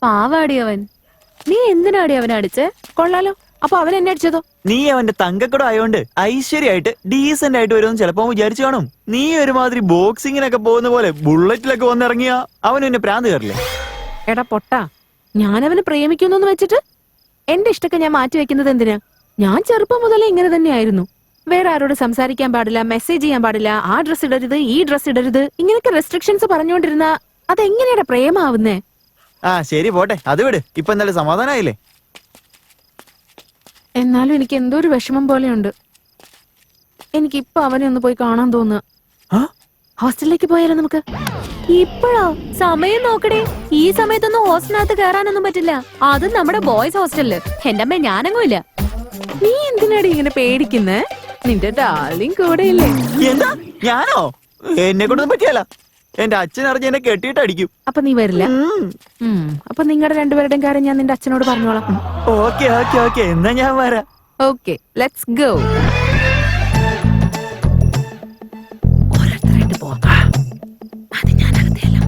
പാവാടി അവൻ. നീ എന്തിനാടി അവനെ അടിച്ചേ? കൊള്ളാലോ. അപ്പൊ അവൻ എന്നെ അടിച്ചതോ? നീ അവന്റെ തങ്കക്കട ആയോണ്ട് ഐശ്വര്യമായിട്ട് ഡീസന്റ് ആയിട്ട് വരുമെന്ന് ചിലപ്പോ വിചാരിച്ചു കാണും. നീ ഒരുമാതിരി ബോക്സിങ്ങിനൊക്കെ പോകുന്ന പോലെ ബുള്ളറ്റിലൊക്കെ വന്നിറങ്ങിയ അവന് എന്നെ പ്രാന്ത് കയറില്ലേ? എടാ പൊട്ടാ, ഞാൻ അവനെ പ്രേമിക്കുന്നു വെച്ചിട്ട് എന്റെ ഇഷ്ടമൊക്കെ ഞാൻ മാറ്റി വെക്കുന്നത് എന്തിനാ? ഞാൻ ചെറുപ്പം മുതലേ ഇങ്ങനെ തന്നെയായിരുന്നു. വേറെ ആരോട് സംസാരിക്കാൻ പാടില്ല, മെസ്സേജ് ചെയ്യാൻ പാടില്ല, ആ ഡ്രസ് ഇടരുത്, ഈ ഡ്രസ് ഇടരുത്, ഇങ്ങനെയൊക്കെ റെസ്ട്രിക്ഷൻസ് പറഞ്ഞുകൊണ്ടിരുന്ന അതെങ്ങനെയാ പ്രേമാവുന്നേ? ആ ശരി പോട്ടെ, അത് വിട്. ഇപ്പൊ എന്തായാലും സമാധാനായില്ലേ? എന്നാലും എനിക്ക് എന്തോ ഒരു വിഷമം പോലെയുണ്ട്. എനിക്കിപ്പൊ അവനെ ഒന്ന് പോയി കാണാൻ തോന്നുക. ഹോസ്റ്റലിലേക്ക് പോയാലോ നമുക്ക്? ഇപ്പോഴോ? സമയം നോക്കടേ. ഈ സമയത്തൊന്നും ഹോസ്റ്റലിനകത്ത് കയറാനൊന്നും പറ്റില്ല. അതും നമ്മുടെ ബോയ്സ് ഹോസ്റ്റലില്. എന്റെ അമ്മ ഞാനങ്ങും ഇല്ല. നീ എന്തിനാടി ഇങ്ങനെ പേടിക്കുന്നേ? നിന്റെ ഡാർലിങ് കൂടെ ഇല്ലേ? എന്താ? ഞാനോ? എന്നെ കൊണ്ടൊന്നും പറ്റിയല്ല. എന്റെ അച്ഛൻ അറിഞ്ഞ് എന്നെ കെട്ടിയിട്ട് അടിക്കും. അപ്പൊ നീ വരില്ല? അപ്പൊ നിങ്ങളുടെ രണ്ടുപേരുടെയും കാര്യം ഞാൻ നിന്റെ അച്ഛനോട് പറഞ്ഞോളാം. ഓക്കെ ഓക്കെ ഓക്കെ, എന്നാ ഞാൻ വരാം. Okay, let's go. ഓരോരുത്തരായിട്ട് പോവാം. അത് ഞാൻ അകത്തെയല്ലോ.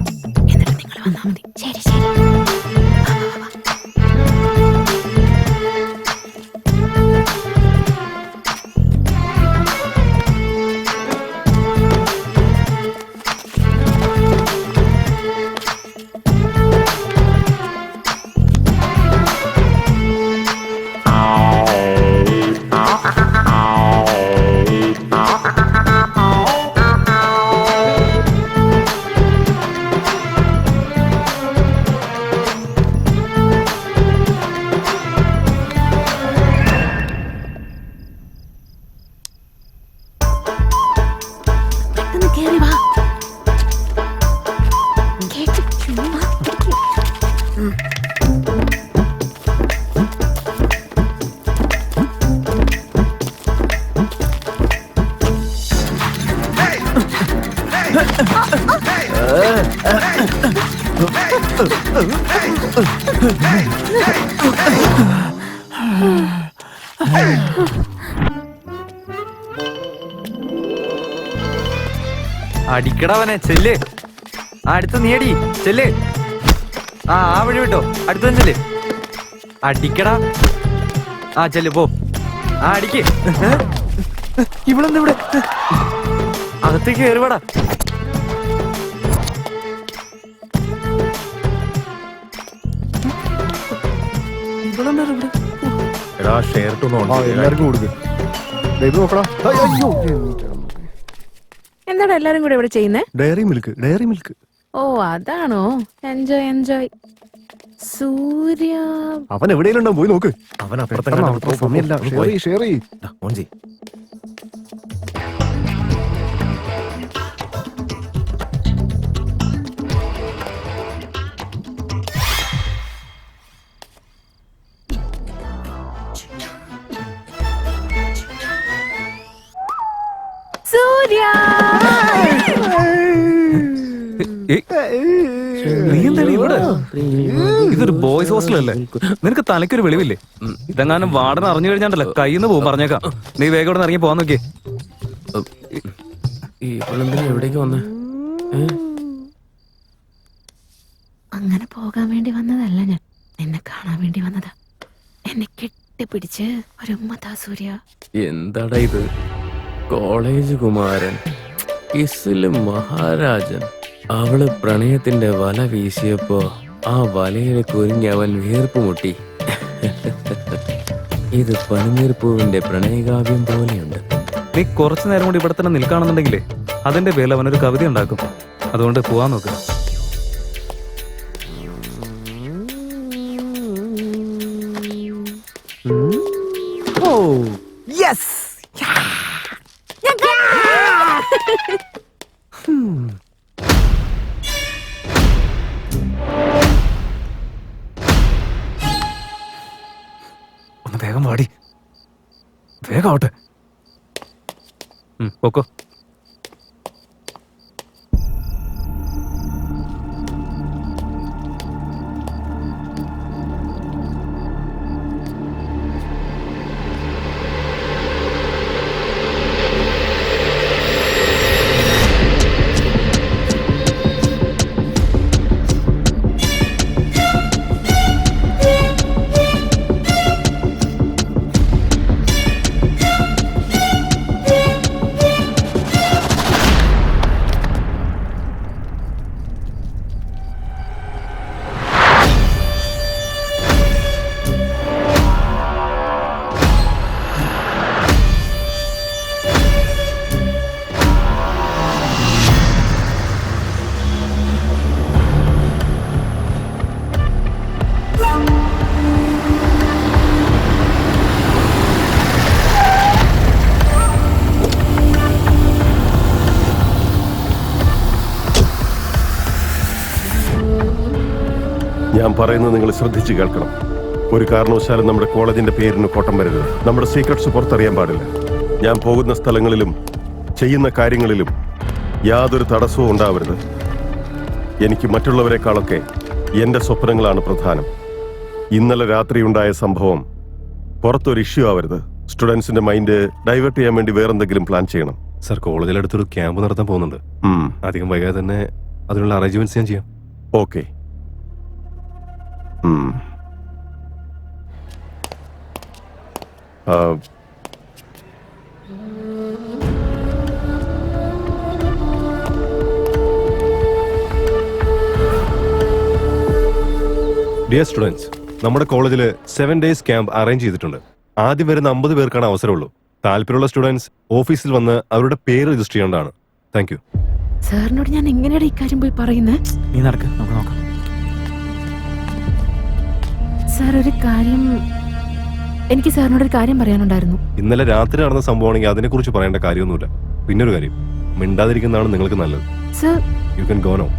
എന്നിട്ട് നിങ്ങൾ വന്നാ മതി. ശരി ശരി. അടിക്കടവനെ ചെല്ല്. അടുത്ത് നീടി ചെല്ല്. ആ വഴി വിട്ടോ, അടുത്ത ചെല്ല്. അടിക്കടാ. ആ ചെല്ല് പോ. ആ അടിക്ക്. ഇവളെന്താ ഇവിടെ? അകത്തേക്ക് കയറിവാടാ. എന്താണ് എല്ലാരും കൂടെ ഇവിടെ ചെയ്യുന്നേ? Diary milk. ഓ അതാണോ? Enjoy enjoy. സൂര്യ അവൻ എവിടെയെങ്കിലും പോയി നോക്ക്. അവൻ സൂര്യ ഇതൊരു ബോയ്സ് ഹോസ്റ്റലല്ലേ? നിനക്ക് തലയ്ക്കൊരു വെളിവില്ലേ? ഇതെങ്ങാനും വാർഡൻ അറിഞ്ഞു കഴിഞ്ഞാണ്ടല്ലോ കയ്യിന്ന് പോകും. പറഞ്ഞേക്കാം. നീ വേഗം ഇവിടെ ഇറങ്ങി പോവാൻ നോക്കിയേ. എവിടേക്ക് വന്നേ? അങ്ങനെ പോകാൻ വേണ്ടി വന്നതല്ല, ഞാൻ നിന്നെ കാണാൻ വേണ്ടി വന്നതാ. എന്നെ കെട്ടിപ്പിടിച്ച് ഒരു ഉമ്മതാ സൂര്യ. എന്താടാ ഇത്? കോളേജ് കുമാരൻ, ഇസ്ലും മഹാരാജൻ. അവള് പ്രണയത്തിന്റെ വല വീശിയപ്പോ ആ വലയിൽ കുരുങ്ങി അവൻ വീർപ്പ് മുട്ടി. ഇത് പനിനീർപ്പൂവിന്റെ പ്രണയകാവ്യം പോലെയുണ്ട്. നീ കുറച്ചു നേരം കൂടി ഇവിടെ തന്നെ നിൽക്കാണെന്നുണ്ടെങ്കിലേ അതിന്റെ പേരിൽ അവനൊരു കവിത ഉണ്ടാക്കും. അതുകൊണ്ട് പോവാൻ നോക്ക്. ഒന്ന് വേഗം വാടി. വേഗം ആവട്ടെ. പോക്കോ. ഞാൻ പറയുന്നത് നിങ്ങൾ ശ്രദ്ധിച്ച് കേൾക്കണം. ഒരു കാരണവശാലും നമ്മുടെ കോളേജിന്റെ പേരിന് കോട്ടം വരരുത്. നമ്മുടെ സീക്രട്സ് പുറത്തറിയാൻ പാടില്ല. ഞാൻ പോകുന്ന സ്ഥലങ്ങളിലും ചെയ്യുന്ന കാര്യങ്ങളിലും യാതൊരു തടസ്സവും ഉണ്ടാവരുത്. എനിക്ക് മറ്റുള്ളവരെക്കാളൊക്കെ എൻ്റെ സ്വപ്നങ്ങളാണ് പ്രധാനം. ഇന്നലെ രാത്രിയുണ്ടായ സംഭവം പുറത്തൊരു ഇഷ്യൂ ആവരുത്. സ്റ്റുഡൻസിന്റെ മൈൻഡ് ഡൈവേർട്ട് ചെയ്യാൻ വേണ്ടി വേറെന്തെങ്കിലും പ്ലാൻ ചെയ്യണം. സർ, കോളേജിലടുത്തൊരു ക്യാമ്പ് നടത്താൻ പോകുന്നുണ്ട്. അധികം വൈകാതെ തന്നെ അതിനുള്ള അറേഞ്ച്മെന്റ്സ് ഞാൻ ചെയ്യാം. ഓക്കെ. ഡിയർ സ്റ്റുഡൻസ്, നമ്മുടെ കോളേജിൽ 7 days ക്യാമ്പ് അറേഞ്ച് ചെയ്തിട്ടുണ്ട്. ആദ്യം വരുന്ന 50 പേർക്കാണ് അവസരമുള്ളൂ. താല്പര്യമുള്ള സ്റ്റുഡൻസ് ഓഫീസിൽ വന്ന് അവരുടെ പേര് രജിസ്റ്റർ ചെയ്യേണ്ടതാണ്. Thank you. സാറിനോട് ഞാൻ എങ്ങനെയാണ് ഇക്കാര്യം പോയി പറയുന്നത്? നീ നടക്ക്, നമുക്ക് നോക്കാം. സാർ, ഒരു കാര്യം, എനിക്ക് സാറിനോട് ഒരു കാര്യം പറയാനുണ്ടായിരുന്നു. ഇന്നലെ രാത്രി നടന്ന സംഭവമാണെങ്കിൽ അതിനെക്കുറിച്ച് പറയേണ്ട കാര്യമൊന്നുമില്ല. പിന്നൊരു കാര്യം, മിണ്ടാതിരിക്കുന്നതാണ് നിങ്ങൾക്ക് നല്ലത്. Sir, you can go now.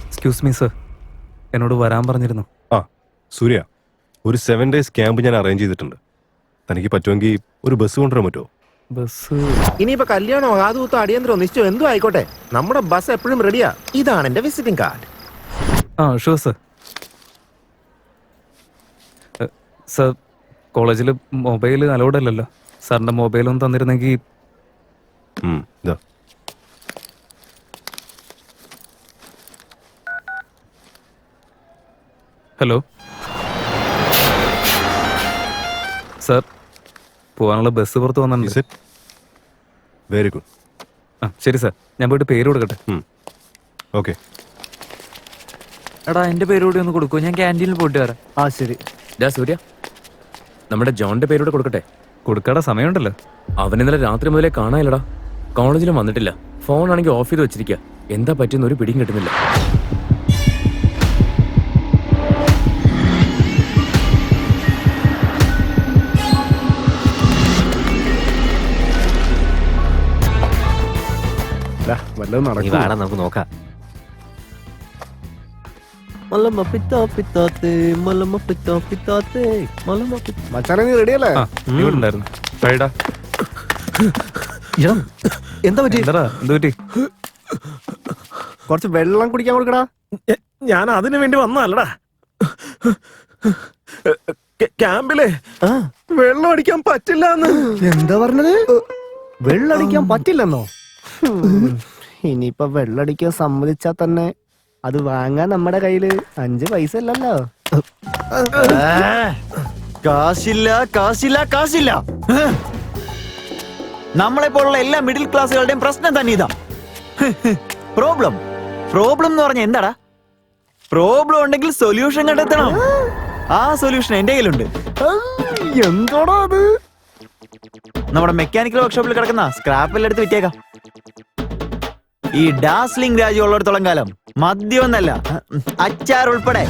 Excuse me sir, എന്നോട് വരാൻ പറഞ്ഞിരുന്നു. ആ സൂര്യ, ഒരു 7 days ക്യാമ്പ് ഞാൻ അറേഞ്ച് ചെയ്തിട്ടുണ്ട്. തനിക്ക് പറ്റുമെങ്കിൽ ഒരു ബസ് കൊണ്ടുവരാൻ പറ്റുമോ? ബസ്? ഇനിയിപ്പോ കല്യാണോ കാതുകുത്തോ അടിയന്തരോ നിശ്ചയോ എന്തോ ആയിക്കോട്ടെ, നമ്മുടെ ബസ് എപ്പോഴും റെഡിയാ. ഇതാണ് എന്റെ വിസിറ്റിംഗ് കാർഡ്. ആ ഷുവർ സർ. സർ, കോളേജിൽ മൊബൈൽ അലൗഡ് അല്ലല്ലോ. സാറിൻ്റെ മൊബൈലൊന്നും തന്നിരുന്നെങ്കിൽ. ഇതാ. ഹലോ സർ, പോകാനുള്ള ബസ് പുറത്ത് വന്നിട്ടുണ്ട്. Very good. ആ ശരി സാർ, ഞാൻ പോയിട്ട് പേര് കൊടുക്കട്ടെ. ഓക്കെ. എടാ, എന്റെ പേര് കൂടി ഒന്ന് കൊടുക്കൂ, ഞാൻ ക്യാൻറ്റീനിൽ പോയിട്ട് വരാം. ആ ശരി. സൂര്യ, നമ്മുടെ ജോണിന്റെ പേരോട് കൊടുക്കട്ടെ? കൊടുക്കാടെ സമയമുണ്ടല്ലോ. അവൻ ഇന്നലെ രാത്രി മുതലേ കാണാനില്ലടാ. കോളേജിലും വന്നിട്ടില്ല. ഫോൺ ആണെങ്കിൽ ഓഫ് ചെയ്ത് വെച്ചിരിക്കുക. എന്താ പറ്റിയെന്ന് ഒരു പിടിയും കിട്ടുന്നില്ല. വല്ലതും നടക്കും. നമുക്ക് നോക്കാം. മച്ചാനെ, നീ റെഡിയല്ലേ? ആ ഇവിടെ ഉണ്ടായിരുന്നു. റൈഡാ. എന്താ പറ്റി? എന്താ എന്ത് പറ്റി? കുറച്ച് വെള്ളം കുടിക്കാൻ കൊടുക്കടാ. ഞാൻ അതിനു വേണ്ടി വന്നല്ലടാ. ക്യാമ്പിലെ വെള്ളം അടിക്കാൻ പറ്റില്ല. എന്താ പറഞ്ഞത്? വെള്ളടിക്കാൻ പറ്റില്ലെന്നോ? ഇനിയിപ്പൊ വെള്ളടിക്കാൻ സമ്മതിച്ചാ തന്നെ അത് വാങ്ങാൻ നമ്മുടെ കയ്യില് 5 പൈസ ഇല്ലല്ലോ. കാശില്ല, കാശില്ല, കാശില്ല. നമ്മളെ പോലുള്ള എല്ലാ മിഡിൽ ക്ലാസ്സുകളുടെയും പ്രശ്നം തന്നെ ഇതാ. പ്രോബ്ലം എന്ന് പറഞ്ഞ എന്താടാ? പ്രോബ്ലം ഉണ്ടെങ്കിൽ സൊല്യൂഷൻ കണ്ടെത്തണം. ആ സൊല്യൂഷൻ എന്റെ കയ്യിലുണ്ട്. എന്താടാ അത്? നമ്മുടെ മെക്കാനിക്കൽ വർക്ക്ഷോപ്പിൽ കിടക്കുന്ന സ്ക്രാപ്പെല്ലാം എടുത്ത് വിറ്റേക്കാം. ഈ ഡാസ്ലിംഗ് രാജ്യം ഉള്ളിടത്തോളം കാലം മദ്യമൊന്നല്ല, അച്ചാർ ഉൾപ്പെടെ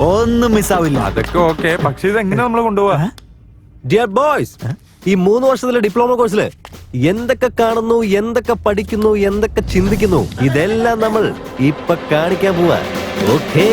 ഒന്നും മിസ്സാവില്ല. അതൊക്കെ ഓക്കെ, പക്ഷെ ഇതെങ്ങനെ നമ്മൾ കൊണ്ടുപോവാ? ഡിയർ ബോയ്സ്, ഈ 3 വർഷത്തിലെ ഡിപ്ലോമ കോഴ്സില് എന്തൊക്കെ കാണുന്നു, എന്തൊക്കെ പഠിക്കുന്നു, എന്തൊക്കെ ചിന്തിക്കുന്നു, ഇതെല്ലാം നമ്മൾ ഇപ്പൊ കാണിക്കാൻ പോവാ. ഓക്കേ?